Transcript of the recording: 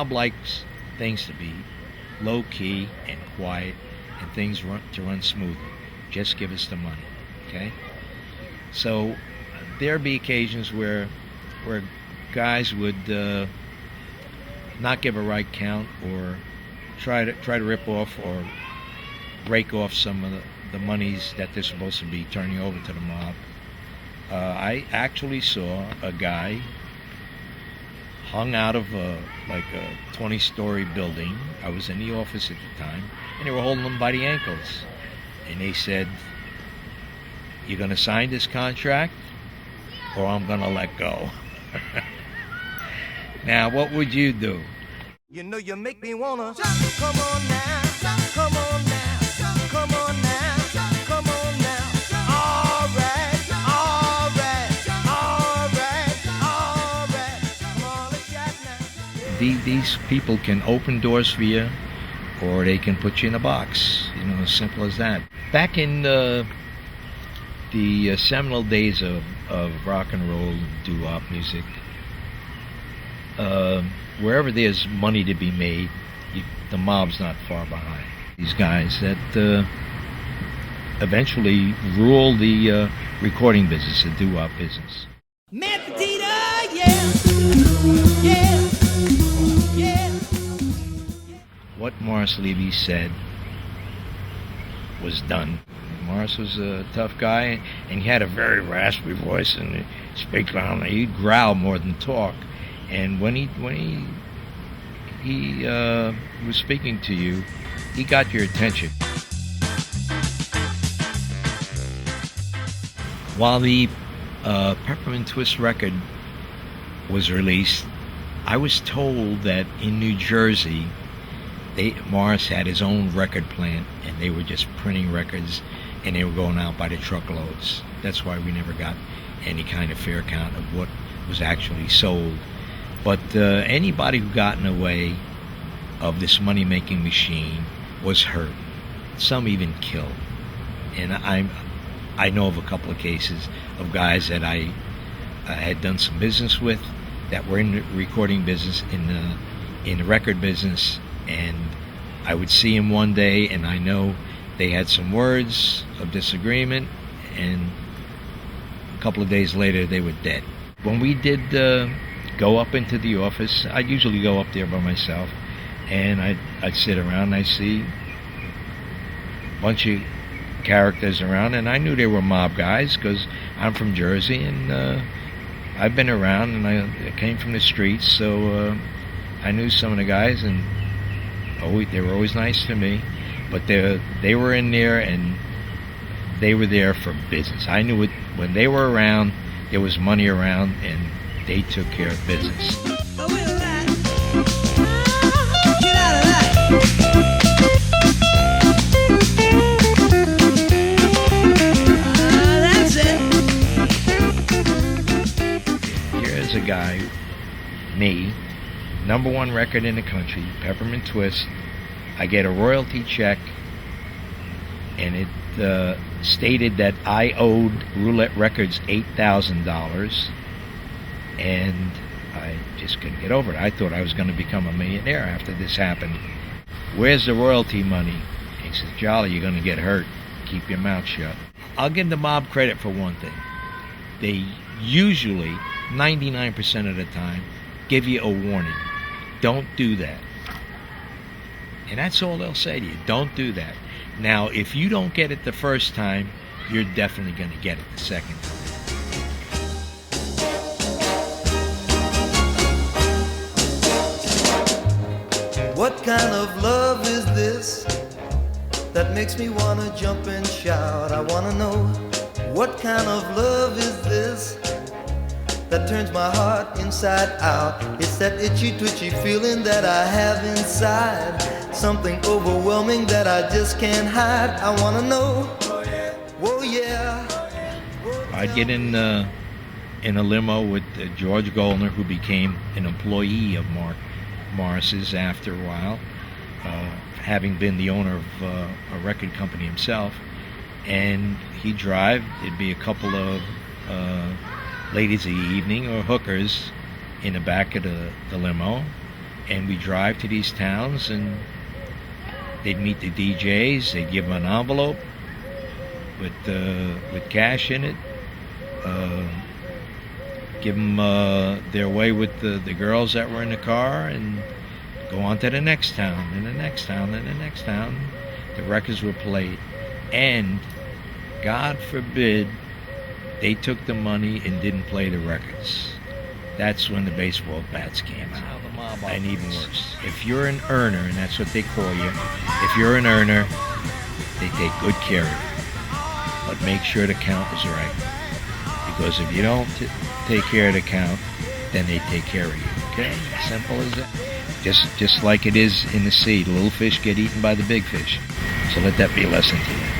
mob likes things to be low-key and quiet and things to run smoothly. Just give us the money, okay? So there'd be occasions where guys would not give a right count or try to rip off or break off some of the monies that they're supposed to be turning over to the mob. I actually saw a guy hung out of a 20-story building. I was in the office at the time, and they were holding him by the ankles. And they said, "You're going to sign this contract, or I'm going to let go." Now, what would you do? You know you make me wanna come on now, come on now, come on now, come on now. All right, all right, all right, all right. Come on, let's chat now. These people can open doors for you, or they can put you in a box. You know, as simple as that. Back in the seminal days of rock and roll, doo-wop music, wherever there's money to be made, the mob's not far behind. These guys that eventually rule the recording business, the doo-wop business. Yeah, yeah. What Morris Levy said was done. Morris was a tough guy, and he had a very raspy voice, and he'd speak loud. He'd growl more than talk. And when he was speaking to you, he got your attention. While the Peppermint Twist record was released, I was told that in New Jersey, Morris had his own record plant, and they were just printing records, and they were going out by the truckloads. That's why we never got any kind of fair count of what was actually sold. But anybody who got in the way of this money-making machine was hurt. Some even killed. And I know of a couple of cases of guys that I had done some business with that were in the recording business, in the record business, and I would see them one day, and I know they had some words of disagreement, and a couple of days later they were dead. When we did go up into the office, I'd usually go up there by myself, and I'd sit around, and I'd see a bunch of characters around, and I knew they were mob guys because I'm from Jersey, and I've been around, and I came from the streets, so I knew some of the guys, and they were always nice to me. But they were in there, and they were there for business. I knew when they were around, there was money around, and they took care of business. Here's a guy, me, #1 record in the country, Peppermint Twist. I get a royalty check, and it stated that I owed Roulette Records $8,000, and I just couldn't get over it. I thought I was going to become a millionaire after this happened. "Where's the royalty money?" He says, "Jolly, you're going to get hurt. Keep your mouth shut." I'll give the mob credit for one thing. They usually, 99% of the time, give you a warning. Don't do that. And that's all they'll say to you. Don't do that. Now, if you don't get it the first time, you're definitely going to get it the second time. What kind of love is this that makes me wanna jump and shout? I wanna know, what kind of love is this that turns my heart inside out? It's that itchy twitchy feeling that I have inside, something overwhelming that I just can't hide. I wanna know, oh yeah. I'd get in a limo with George Goldner, who became an employee of Morris's after a while, having been the owner of a record company himself. And he'd drive. It'd be a couple of ladies of the evening or hookers in the back of the limo, And we drive to these towns, and they'd meet the DJs. They'd give them an envelope with cash in it. Give them their way with the girls that were in the car, and go on to the next town, and the next town, and the next town. The records were played. And God forbid they took the money and didn't play the records. That's when the baseball bats came out. And even worse, if you're an earner, and that's what they call you, if you're an earner, they take good care of you. But make sure the count is right. Because if you don't take care of the count, then they take care of you. Okay? Simple as that. Just like it is in the sea. The little fish get eaten by the big fish. So let that be a lesson to you.